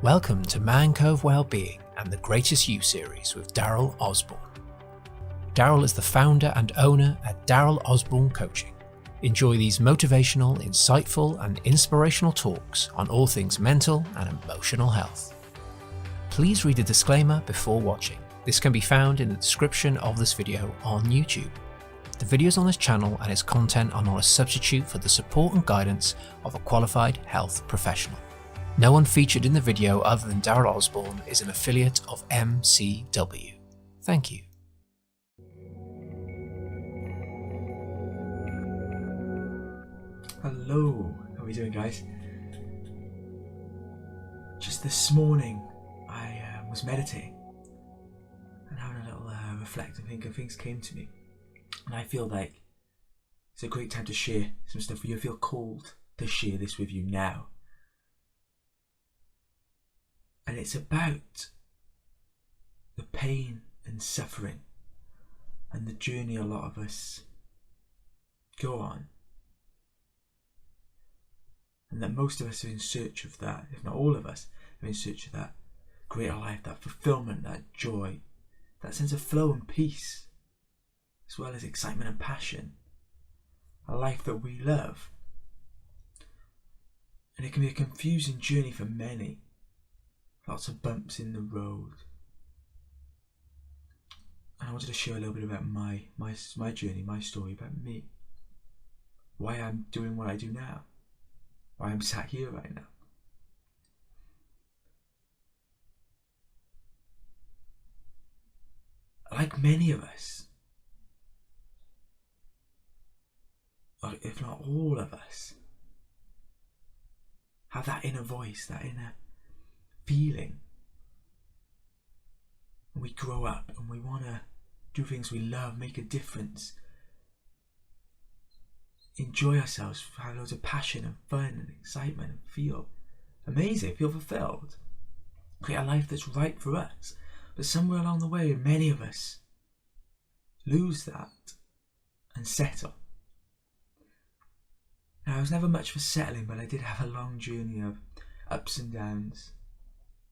Welcome to Cove Wellbeing and the Greatest You series with Darryl Osborne. Darryl is the founder and owner at Darryl Osborne Coaching. Enjoy these motivational, insightful and inspirational talks on all things mental and emotional health. Please read the disclaimer before watching. This can be found in the description of this video on YouTube. The videos on this channel and its content are not a substitute for the support and guidance of a qualified health professional. No one featured in the video other than Darryl Osborne is an affiliate of MCW. Thank you. Hello, how are we doing, guys? Just this morning I was meditating and having a little reflect and think, and things came to me, and I feel like it's a great time to share some stuff with you. I feel called to share this with you now. And it's about the pain and suffering and the journey a lot of us go on. And that most of us are in search of that, if not all of us, are in search of that greater life, that fulfillment, that joy, that sense of flow and peace, as well as excitement and passion, a life that we love. And it can be a confusing journey for many. Lots of bumps in the road. And I wanted to share a little bit about my journey, my story, about me. Why I'm doing what I do now. Why I'm sat here right now. Like many of us, or if not all of us, have that inner voice, that inner feeling. And we grow up and we want to do things we love, make a difference, enjoy ourselves, have loads of passion and fun and excitement, and feel amazing, feel fulfilled, create a life that's right for us. But somewhere along the way, many of us lose that and settle. Now, I was never much for settling, but I did have a long journey of ups and downs,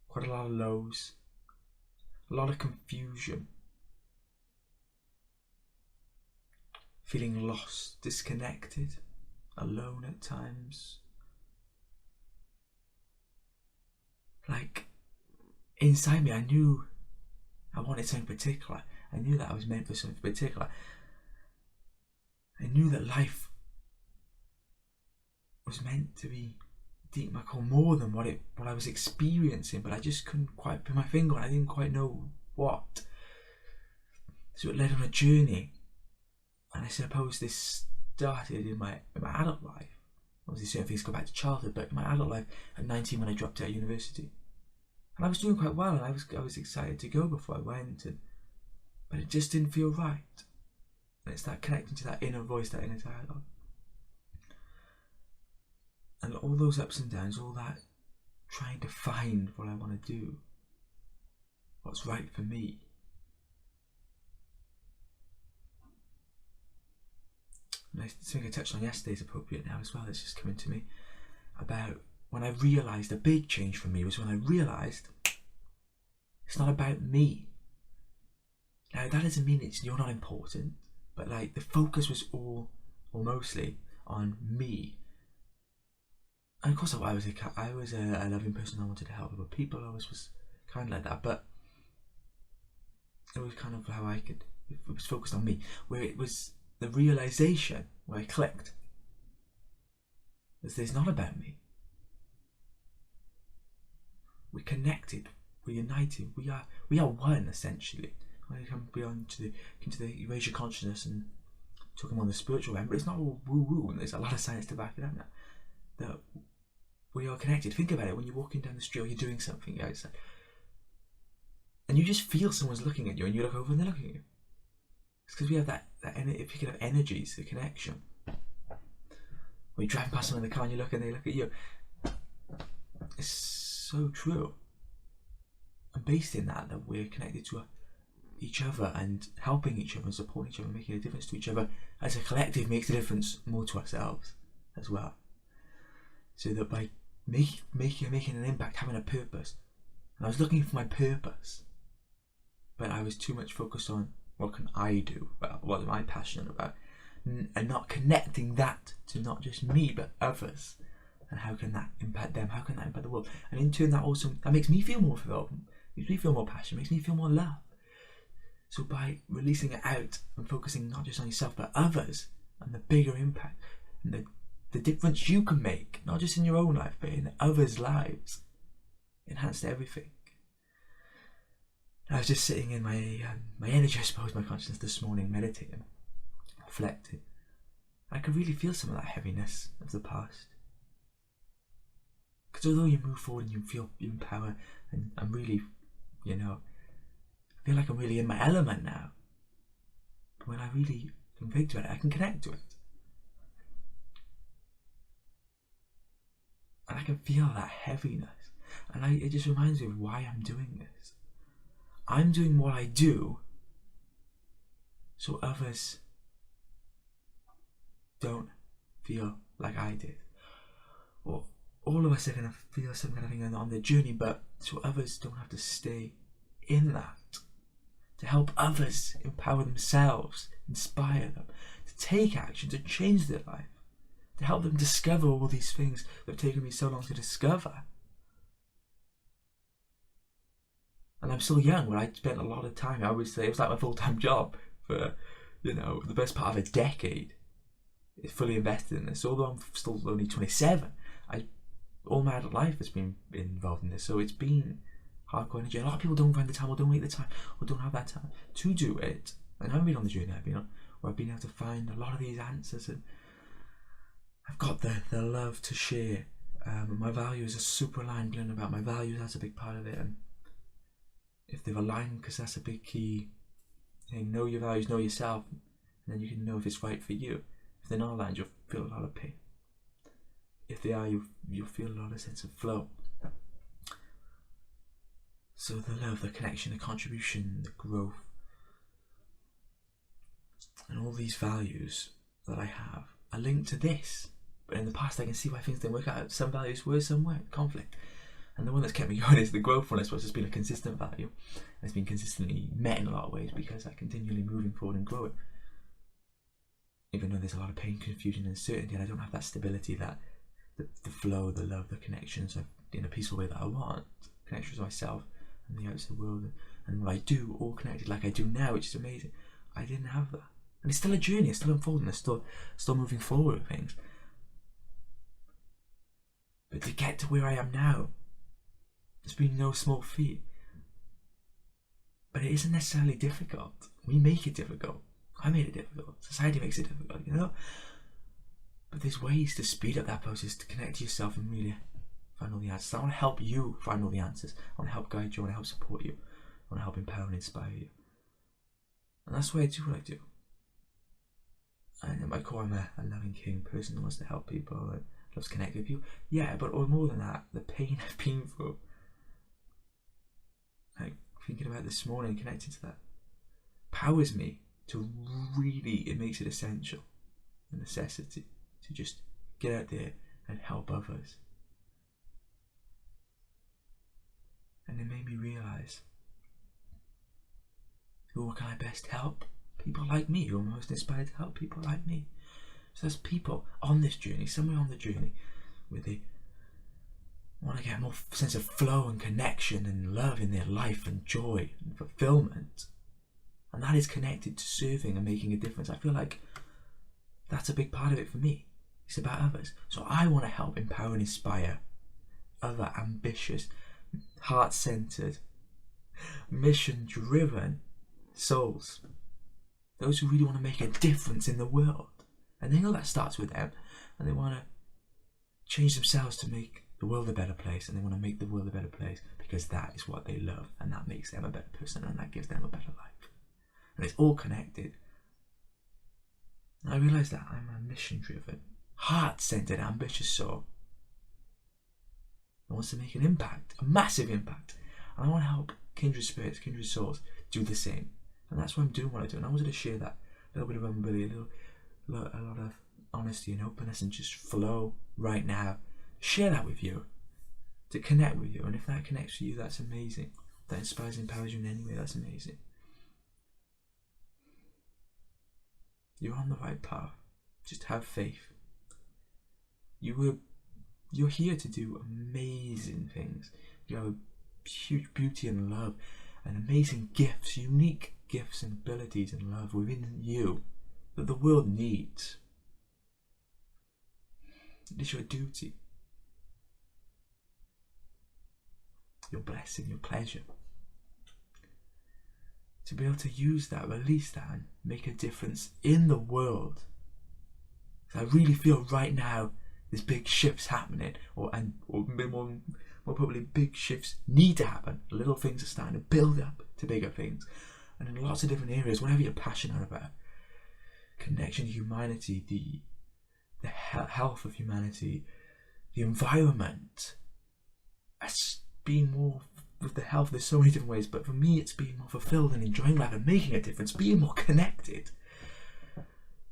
quite a lot of lows, a lot of confusion, feeling lost, disconnected, alone at times. Like, inside me, I knew I wanted something particular. I knew that I was meant for something particular. I knew that life was meant to be deep, I call more than what I was experiencing, but I just couldn't quite put my finger on it. I didn't quite know what. So it led on a journey, and I suppose this started in my adult life. Obviously certain things go back to childhood, but in my adult life at 19 when I dropped out of university. And I was doing quite well, and I was excited to go before I went, but it just didn't feel right. And it's that connecting to that inner voice, that inner dialogue. And all those ups and downs, all that trying to find what I want to do, what's right for me. And something I touched on yesterday is appropriate now as well. It's just coming to me about when I realised, a big change for me was when I realised it's not about me. Now that doesn't mean you're not important, but like the focus was all or mostly on me. And of course I was a loving person. I wanted to help other people. I was kind of like that, but it was kind of how I could. It was focused on me. Where it was the realization where I clicked. It's not about me. We're connected. We're united. We are one essentially. When you come beyond into the raise your consciousness and talking on the spiritual end, but it's not all woo woo. And there's a lot of science to back it up now. That we are connected. Think about it when you're walking down the street or you're doing something outside, and you just feel someone's looking at you, and you look over and they're looking at you. It's because we have that if you could have energies, the connection. When you're driving past someone in the car and you look and they look at you, it's so true. And based in that we're connected to each other and helping each other and supporting each other and making a difference to each other as a collective makes a difference more to ourselves as well. So that by making an impact, having a purpose. And I was looking for my purpose, but I was too much focused on what can I do, what am I passionate about, and not connecting that to not just me but others, and how can that impact them, how can that impact the world. And in turn that makes me feel more fulfilled, makes me feel more passionate, makes me feel more love. So by releasing it out and focusing not just on yourself but others, and the bigger impact and the difference you can make, not just in your own life but in others' lives, enhanced everything. I was just sitting in my energy, I suppose, my consciousness this morning, meditating, reflecting. I could really feel some of that heaviness of the past. Because although you move forward and you feel you empower, and I'm really, I feel like I'm really in my element now. But when I really can relate to it, I can connect to it. And I can feel that heaviness. And it just reminds me of why I'm doing this. I'm doing what I do so others don't feel like I did. Or all of us are going to feel some kind of thing on their journey, but so others don't have to stay in that. To help others empower themselves, inspire them, to take action, to change their life, to help them discover all these things that have taken me so long to discover. And I'm still young, where I spent a lot of time, I would say it was like my full-time job for, the best part of a decade. It's fully invested in this. Although I'm still only 27, all my adult life has been involved in this. So it's been hardcore energy. A lot of people don't find the time, or don't make the time, or don't have that time to do it. And I've been on the journey I've been on, where I've been able to find a lot of these answers, and I've got the love to share. My values are super aligned, learning about my values, that's a big part of it. And if they've aligned, because that's a big key thing, know your values, know yourself, and then you can know if it's right for you. If they're not aligned, you'll feel a lot of pain. If they are, you'll feel a lot of sense of flow. So the love, the connection, the contribution, the growth, and all these values that I have are linked to this. But in the past I can see why things didn't work out. Some values were, some weren't, conflict. And the one that's kept me going is the growth one, I suppose. It's been a consistent value. And it's been consistently met in a lot of ways because I'm continually moving forward and growing. Even though there's a lot of pain, confusion, and uncertainty, and I don't have that stability, that the flow, the love, the connections in a peaceful way that I want. Connections with myself and the outside world, and what I do, all connected like I do now, which is amazing. I didn't have that. And it's still a journey, it's still unfolding, it's still moving forward with things. But to get to where I am now, it's been no small feat. But it isn't necessarily difficult. We make it difficult. I made it difficult. Society makes it difficult, But there's ways to speed up that process, to connect to yourself and really find all the answers. I want to help you find all the answers. I want to help guide you. I want to help support you. I want to help empower and inspire you. And that's why I do what I do. And at my core, I'm a loving, caring person who wants to help people and loves connecting with people. Yeah, but more than that, the pain I've been through, like thinking about this morning, connecting to that, powers me to really, it makes it essential, a necessity, to just get out there and help others. And it made me realise, who can I best help? People like me, who am most inspired to help people like me. So there's people on this journey, somewhere on the journey, where they want to get more sense of flow and connection and love in their life and joy and fulfillment. And that is connected to serving and making a difference. I feel like that's a big part of it for me. It's about others. So I want to help empower and inspire other ambitious, heart-centered, mission-driven souls. Those who really want to make a difference in the world. And they know that starts with them. And they want to change themselves to make the world a better place. And they want to make the world a better place because that is what they love. And that makes them a better person. And that gives them a better life. And it's all connected. And I realise that I'm a mission-driven, heart-centered, ambitious soul that wants to make an impact, a massive impact. And I want to help kindred spirits, kindred souls do the same. And that's why I'm doing what I do. And I wanted to share that little bit of vulnerability, a lot of honesty and openness and just flow right now. Share that with you. to connect with you. And if that connects with you, that's amazing. If that inspires and empowers you in any way, that's amazing. You're on the right path. Just have faith. You're here to do amazing things. You have a huge beauty and love and amazing gifts, unique gifts and abilities and love within you that the world needs. It is your duty, your blessing, your pleasure to be able to use that, release that, and make a difference in the world. I really feel right now there's big shifts happening, or more probably big shifts need to happen. Little things are starting to build up to bigger things, and in lots of different areas, whatever you're passionate about. Connection to humanity, the health of humanity, the environment. As being more with the health, there's so many different ways, but for me it's being more fulfilled and enjoying life and making a difference, being more connected,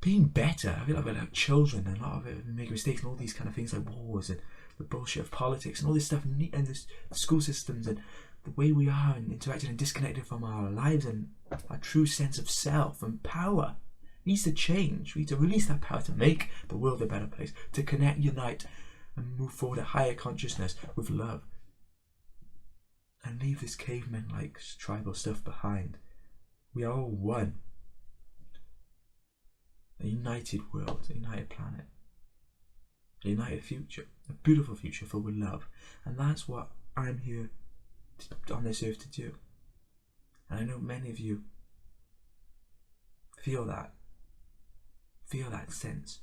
being better. I feel like we're like children, and a lot of it make mistakes and all these kind of things like wars and the bullshit of politics and all this stuff, and the school systems and the way we are and interacted and disconnected from our lives and our true sense of self and power needs to change. We need to release that power to make the world a better place, to connect, unite, and move forward a higher consciousness with love, and leave this caveman-like tribal stuff behind. We are all one. A united world, a united planet, a united future, a beautiful future filled with love. And that's what I'm here on this earth to do. And I know many of you feel that sense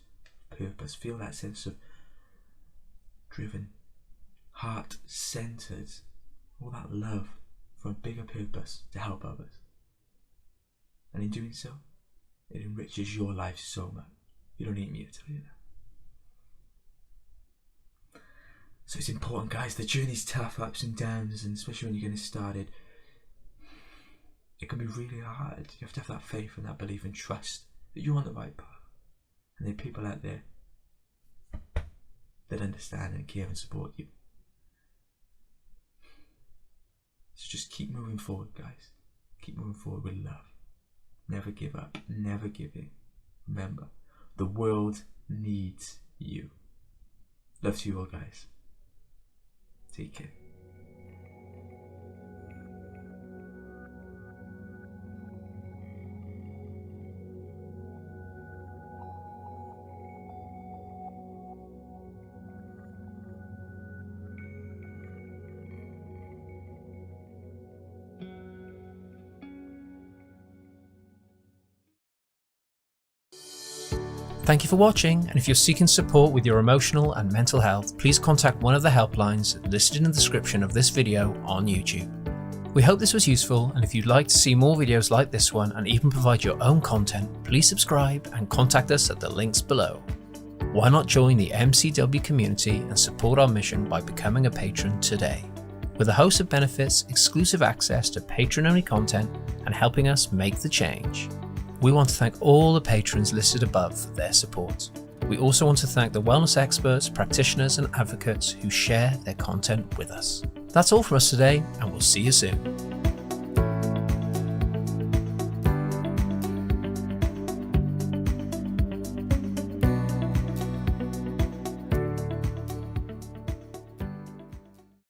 of purpose, feel that sense of driven, heart-centered, all that love for a bigger purpose to help others. And in doing so, it enriches your life so much. You don't need me to tell you that. So it's important, guys. The journey's tough, ups and downs, and especially when you're getting started, it can be really hard. You have to have that faith and that belief and trust that you're on the right path. And there are people out there that understand and care and support you. So just keep moving forward, guys. Keep moving forward with love. Never give up. Never give in. Remember, the world needs you. Love to you all, guys. Take care. Thank you for watching, and if you're seeking support with your emotional and mental health, please contact one of the helplines listed in the description of this video on YouTube. We hope this was useful, and if you'd like to see more videos like this one and even provide your own content, please subscribe and contact us at the links below. Why not join the MCW community and support our mission by becoming a patron today? With a host of benefits, exclusive access to patron-only content, and helping us make the change. We want to thank all the patrons listed above for their support. We also want to thank the wellness experts, practitioners and advocates who share their content with us. That's all for us today, and we'll see you soon.